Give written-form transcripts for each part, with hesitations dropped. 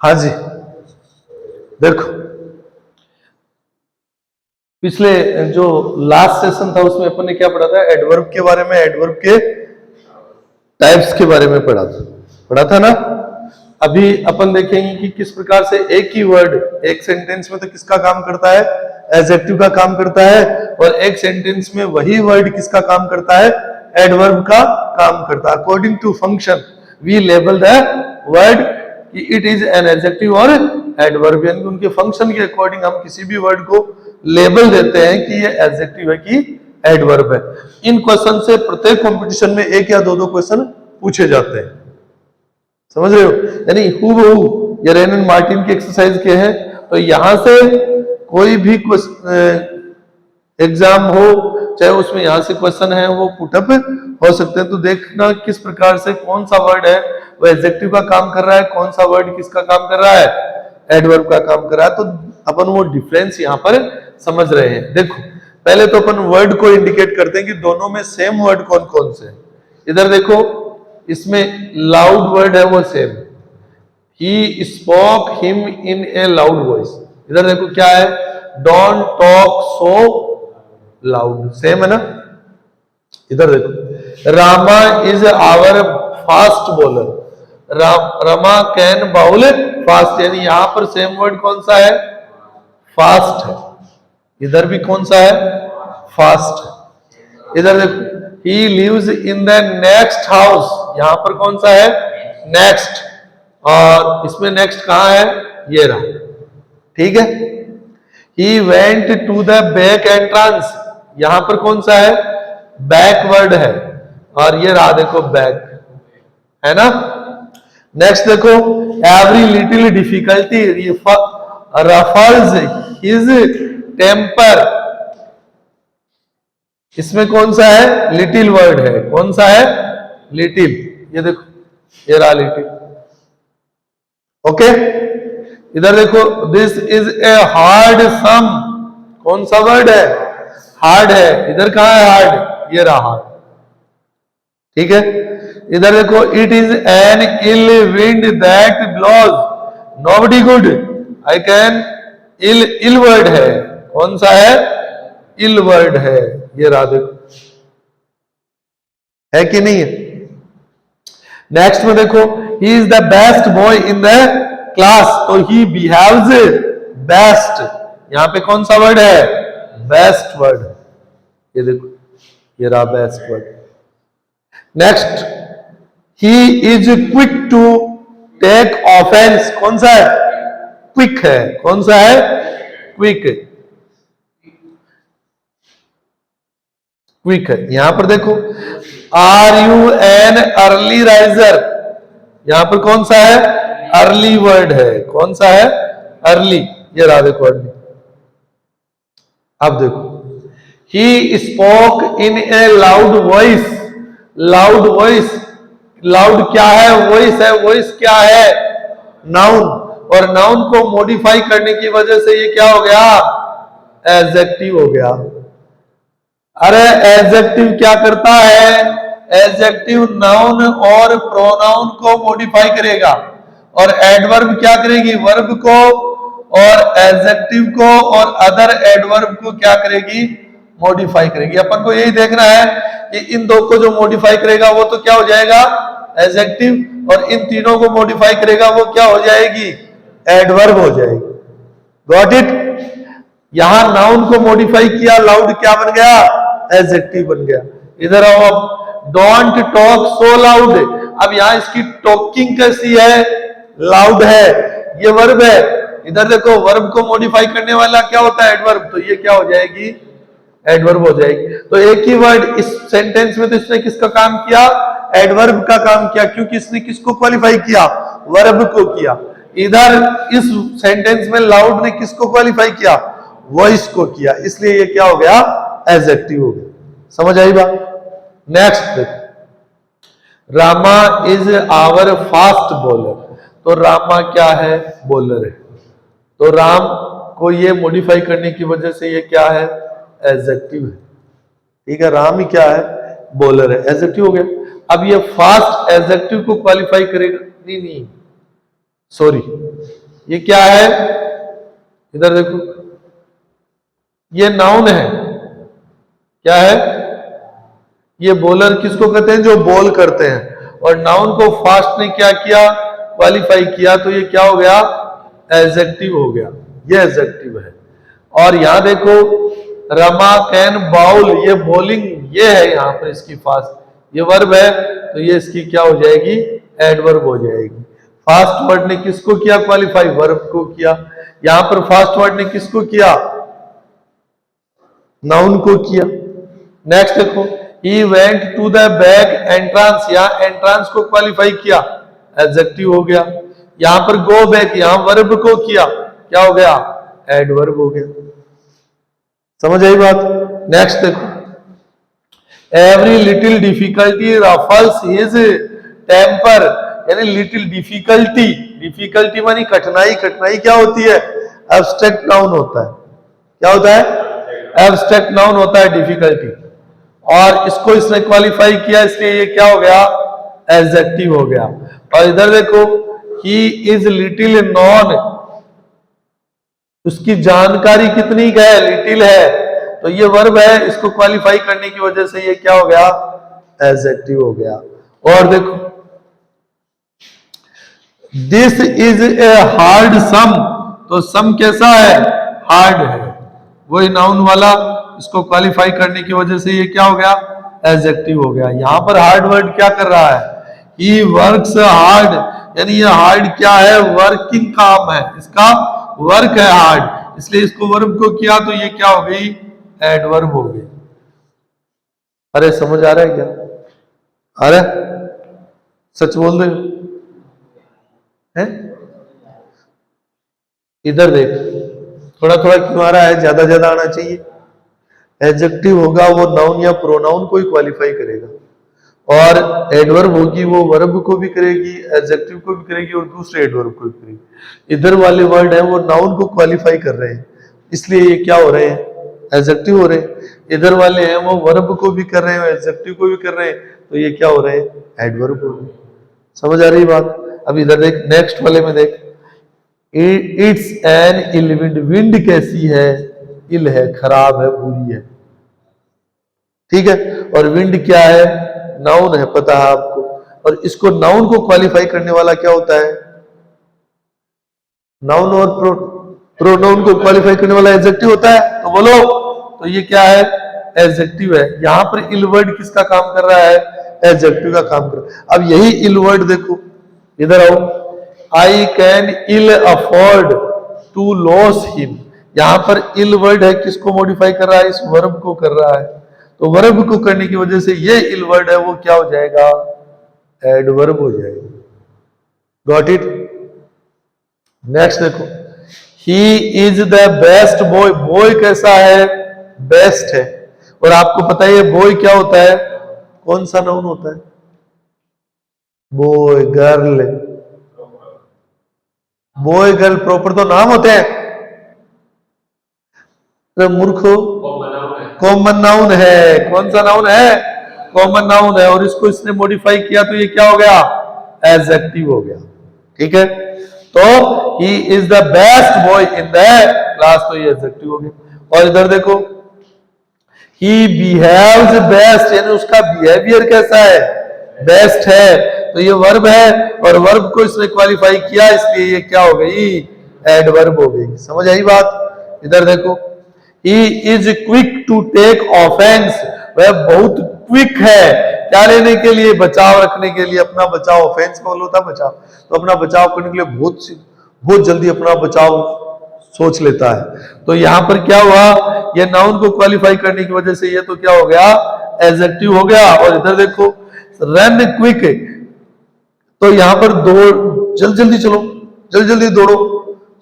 हाँ जी, देखो पिछले जो लास्ट सेशन था उसमें अपन ने क्या पढ़ा था, एडवर्ब के बारे में, एडवर्ब के टाइप्स के बारे में पढ़ा था ना। अभी अपन देखेंगे कि किस प्रकार से एक ही वर्ड एक सेंटेंस में तो किसका काम करता है, एडजेक्टिव का काम करता है, और एक सेंटेंस में वही वर्ड किसका काम करता है, एडवर्ब का काम करता है। According to function we label the word कि इट इज एन एडजेक्टिव और एडवर्ब, यानी उनके फंक्शन के अकॉर्डिंग हम किसी भी वर्ड को लेबल देते हैं कि ये एडजेक्टिव है कि एडवर्ब है। इन क्वेश्चन से प्रत्येक कंपटीशन में एक या दो क्वेश्चन पूछे जाते हैं, समझ रहे हो। यानी हूबहू ये रेन एंड मार्टिन की एक्सरसाइज के हैं, तो यहां से कोई भी एग्जाम हो चाहे उसमें यहां से क्वेश्चन है वो पुटअप हो सकते हैं। तो देखना किस प्रकार से कौन सा वर्ड है वो एडजेक्टिव का काम कर रहा है, कौन सा वर्ड किसका काम कर रहा है, एडवर्ब का काम कर रहा है। तो अपन वो डिफरेंस यहाँ पर समझ रहे हैं। देखो पहले तो अपन वर्ड को इंडिकेट करते हैं कि दोनों में सेम वर्ड कौन कौन से। इधर देखो इसमें लाउड वर्ड है वो same, he spoke him in a loud voice. इधर देखो क्या है, don't talk so loud, same है ना। इधर देखो Rama is our fast bowler, Rama can bowl fast, यानी यहां पर सेम वर्ड कौन सा है, फास्ट है। इधर भी कौन सा है, फास्ट है। इधर देखो he lives in the next house, यहां पर कौन सा है, नेक्स्ट, और इसमें नेक्स्ट कहां है, ये रहा, ठीक है। he went to the back entrance, यहां पर कौन सा है, बैकवर्ड है, और ये रहा देखो बैक, है ना। नेक्स्ट देखो every little difficulty ruffles his temper, इसमें कौन सा है, लिटिल वर्ड है, कौन सा है, लिटिल, ये देखो ये रहा लिटिल, ओके। इधर देखो this is a hard sum, कौन सा वर्ड है, हार्ड है, इधर कहां है हार्ड, ये रहा हार्ड, ठीक है। इधर देखो it is an ill wind that blows nobody good, I can, ill word है, कौन सा है, इल वर्ड है, ये रहा देखो, है कि नहीं है। नेक्स्ट में देखो he is the best boy in the class, तो ही बिहेव्स बेस्ट, यहां पे कौन सा वर्ड है, बेस्ट वर्ड, ये देखो ये रहा best word. Next he is quick to take offence, कौन सा है, क्विक है, कौन सा है, क्विक, क्विक है। यहां पर देखो are you an early riser, यहां पर कौन सा है, अर्ली वर्ड है, कौन सा है, अर्ली, ये रहा देखो अर्ली। अब देखो he spoke in a loud voice, loud voice, loud क्या है, वॉइस है, वॉइस क्या है, नाउन, और नाउन को मॉडिफाई करने की वजह से ये क्या हो गया, एडजेक्टिव हो गया। अरे एडजेक्टिव क्या करता है, एडजेक्टिव नाउन और प्रोनाउन को मॉडिफाई करेगा, और एडवर्ब क्या करेगी, वर्ब को और एडजेक्टिव को और अदर एडवर्ब को क्या करेगी, मॉडिफाई करेगी। अपन को यही देखना है कि इन दो को जो मॉडिफाई करेगा वो तो क्या हो जाएगा, एडजेक्टिव, और इन तीनों को मॉडिफाई करेगा वो क्या हो जाएगी, एडवर्ब हो जाएगी। Got it. यहां नाउन को मॉडिफाई किया, लाउड क्या बन गया, एडजेक्टिव बन गया। इधर आओ अब, डोंट टॉक सो लाउड, अब यहां इसकी टॉकिंग कैसी है, लाउड है, ये वर्ब है। इधर देखो वर्ब को मॉडिफाई करने वाला क्या होता है, एडवर्ब, तो ये क्या हो जाएगी, एडवर्ब हो जाएगी। तो एक ही वर्ड इस सेंटेंस में तो इसने किसका काम किया, एडवर्ब का काम किया, क्योंकि इसने किसको क्वालिफाई किया, वर्ब को किया। इधर इस सेंटेंस में लाउड ने किसको क्वालिफाई किया, वॉइस को किया, इसलिए ये क्या हो गया, एडजेक्टिव हो गया। समझ आई बात। नेक्स्ट देखो Rama is our fast bowler, तो रामा क्या है, बॉलर है, तो राम को ये मॉडिफाई करने की वजह से ये क्या है, एडजेक्टिव है, ठीक है। राम ही क्या है, बॉलर है, एडजेक्टिव हो गया। अब ये फास्ट एडजेक्टिव को क्वालिफाई करेगा, नहीं सॉरी, ये क्या है, इधर देखो, ये नाउन है, क्या है, ये बॉलर किसको कहते हैं, जो बॉल करते हैं। और नाउन को फास्ट ने क्या किया, क्वालिफाई किया, तो ये क्या हो गया, एडजेक्टिव हो गया, ये एडजेक्टिव है। और यहां देखो, रमा कैन बाउल, ये बॉलिंग, ये है यहां पर इसकी फास्ट, ये वर्ब है, तो ये इसकी क्या हो जाएगी, एडवर्ब हो जाएगी। फास्ट वर्ड ने किसको किया क्वालिफाई, वर्ब को किया। यहां पर फास्ट वर्ड ने किसको किया, नाउन को किया। नेक्स्ट देखो, he went to the back entrance, यहां एंट्रांस को क्वालिफाई किया, एडजेक्टिव हो गया। यहां पर गो बैक, यहां वर्ब को किया, क्या हो गया, एडवर्ब हो गया। समझ आई बात। नेक्स्ट देखो, every little difficulty ruffles his temper, यानी लिटिल डिफिकल्टी, डिफिकल्टी मानी कठिनाई, कठिनाई क्या होती है, एब्स्ट्रैक्ट नाउन होता है, क्या होता है, एब्स्ट्रैक्ट नाउन होता है डिफिकल्टी। और इसको इसने क्वालिफाई किया, इसलिए ये क्या हो गया, एडजेक्टिव हो गया। और इधर देखो, ही इज लिटिल नॉन, उसकी जानकारी कितनी का है, लिटिल है, तो ये वर्ब है, इसको क्वालिफाई करने की वजह से ये क्या हो गया, एडजेक्टिव हो गया। और देखो, this is a hard sum, तो सम कैसा है, हार्ड है, वही नाउन वाला, इसको क्वालिफाई करने की वजह से ये क्या हो गया, एडजेक्टिव हो गया। यहां पर हार्ड वर्ड क्या कर रहा है, ही वर्क्स हार्ड, यानी ये हार्ड क्या है, वर्किंग काम है, इसका वर्क है हार्ड, इसलिए इसको वर्ब को किया, तो ये क्या हो गई, एडवर्ब हो गई। अरे समझ आ रहा है क्या, आ रहा है, सच बोल रहे हैं। इधर देख, थोड़ा थोड़ा क्यों आ रहा है, ज्यादा ज्यादा आना चाहिए। एडजेक्टिव होगा वो नाउन या प्रोनाउन को ही क्वालिफाई करेगा, और एडवर्ब होगी वो वर्ब को भी करेगी, एडजेक्टिव को भी करेगी, और दूसरे एडवर्ब को भी करेगी। इधर वाले वर्ड है वो नाउन को क्वालिफाई कर रहे हैं, इसलिए ये क्या हो रहे हैं, एडजेक्टिव हो रहे हैं। इधर वाले हैं वो वर्ब को भी कर रहे हैं, एडजेक्टिव को भी कर रहे हैं, तो ये क्या हो रहे हैं, एडवर्ब हो रहे हैं। समझ आ रही बात। अब इधर देख, नेक्स्ट वाले में देख, it's an ill wind, wind कैसी है, इल है, खराब है, बुरी है, ठीक है। और विंड क्या है, नाउन है, पता है आपको। और इसको नाउन को क्वालिफाई करने वाला क्या होता है, नाउन, और प्रोनाउन को क्वालिफाई करने वाला एडजेक्टिव होता है। तो बोलो, तो ये क्या है, एडजेक्टिव है। यहां पर इल वर्ड किसका काम कर रहा है, एडजेक्टिव का काम कर रहा है। अब यही इल वर्ड देखो, इधर आओ, I can ill afford to lose him, यहां पर इल वर्ड है, किसको मॉडिफाई कर रहा है, इस वर्ब को कर रहा है। तो वर्ब को करने की वजह से ये इल वर्ड है वो क्या हो जाएगा, एडवर्ब हो जाएगा। Got it. नेक्स्ट देखो, he is the best boy, boy कैसा है, बेस्ट है। और आपको पता है बॉय क्या होता है, कौन सा नाउन होता है, boy girl, boy girl proper तो नाम होते हैं, मूर्खो, कॉमन नाउन है। कौन सा नाउन है, कॉमन नाउन है। और इसको इसने मॉडिफाई किया, तो ये क्या हो गया, एडजेक्टिव हो गया, ठीक है। तो he is the best boy in the class, तो ये एडजेक्टिव हो गया। और इधर देखो, ही बिहेव्स बेस्ट, यानी उसका बिहेवियर कैसा है, बेस्ट है, तो ये वर्ब है, और वर्ब को इसने क्वालिफाई किया, इसलिए ये क्या हो गई, एडवर्ब हो गई। समझ आई बात। इधर देखो, he is quick to take offense, वह बहुत क्विक है, क्या लेने के लिए, बचाव रखने के लिए, अपना बचाव, ऑफेंस का होता है बचाव, तो अपना बचाव करने के लिए बहुत जल्दी अपना बचाव सोच लेता है। तो यहां पर क्या हुआ, ये नाउन को क्वालिफाई करने की वजह से ये तो क्या हो गया, एडजेक्टिव हो गया। और इधर देखो, रन क्विक, तो यहां पर दौड़, जल्दी चलो, जल्दी दौड़ो,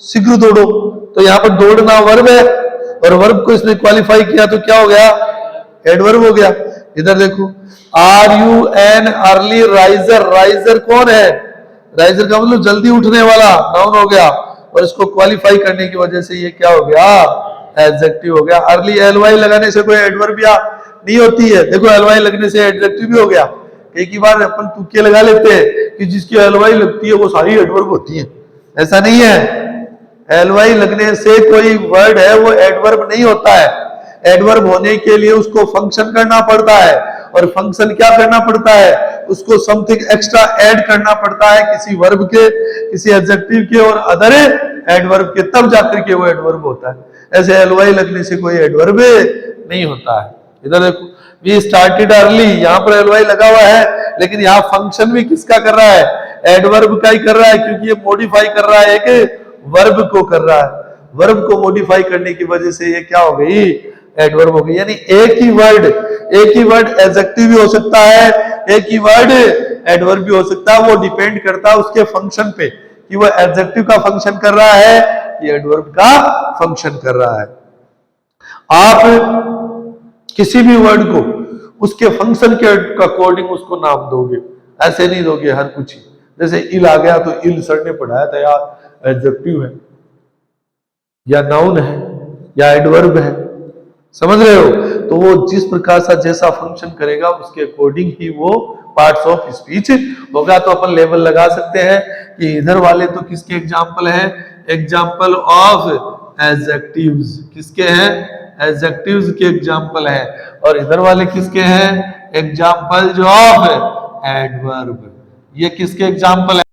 शीघ्र दौड़ो, तो यहां पर दौड़ना वर्ब है, और वर्ब को इसने क्वालिफाई किया, तो क्या हो गया, एडवर्ब हो गया। इधर देखो, are you an early riser, riser कौन है, राइजर का मतलब जल्दी उठने वाला, नाउन हो गया, और इसको क्वालिफाई करने की वजह से ये क्या हो गया, एडजेक्टिव हो गया। अर्ली एलवाई लगाने से कोई एडवर्ब या नहीं होती है, देखो एलवाई लगने से एडजेक्टिव भी हो गया। एक ही बार अपन तुक्के लगा लेते हैं कि जिसकी एलवाई लगती है वो सारी एडवर्ब होती है, ऐसा नहीं है, ly लगने से कोई वर्ड है वो एडवर्ब नहीं होता है। एडवर्ब होने के लिए उसको फंक्शन करना पड़ता है, और फंक्शन क्या करना पड़ता है, उसको समथिंग एक्स्ट्रा ऐड करना पड़ता है किसी वर्ब के, किसी एडजेक्टिव के और अदर एडवर्ब के, तब जाकर के वो एडवर्ब होता है। ऐसे एलवाई लगने से कोई एडवर्ब नहीं होता है। इधर देखो, वी स्टार्टेड अर्ली, यहाँ पर एलवाई लगा हुआ है, लेकिन यहाँ फंक्शन भी किसका कर रहा है, एडवर्ब का ही कर रहा है, क्योंकि ये मॉडिफाई कर रहा है एक वर्ब को कर रहा है। वर्ब को मॉडिफाई करने की वजह से ये क्या हो गई, एडवर्ब हो गई। यानी एक ही वर्ड एडजेक्टिव भी हो सकता है, एक ही वर्ड एडवर्ब भी हो सकता है। वो डिपेंड करता है उसके फंक्शन पे कि वो एडजेक्टिव का फंक्शन कर रहा है या एडवर्ब का फंक्शन कर रहा है। आप किसी भी वर्ड को उसके फंक्शन के अकॉर्डिंग उसको नाम दोगे, ऐसे नहीं दोगे हर कुछ ही। जैसे इल आ गया तो इल सर ने पढ़ाया था यार एडजेक्टिव है या नाउन है या एडवर्ब है, समझ रहे हो। तो वो जिस प्रकार सा जैसा फंक्शन करेगा उसके अकॉर्डिंग ही वो पार्ट्स ऑफ स्पीच होगा। तो अपन लेवल लगा सकते हैं कि इधर वाले तो किसके एग्जाम्पल हैं, एग्जाम्पल ऑफ एडजेक्टिव्स, किसके हैं, एडजेक्टिव्स के एग्जाम्पल है, और इधर वाले किसके हैं, एग्जाम्पल ऑफ एडवर्ब, ये किसके एग्जाम्पल है।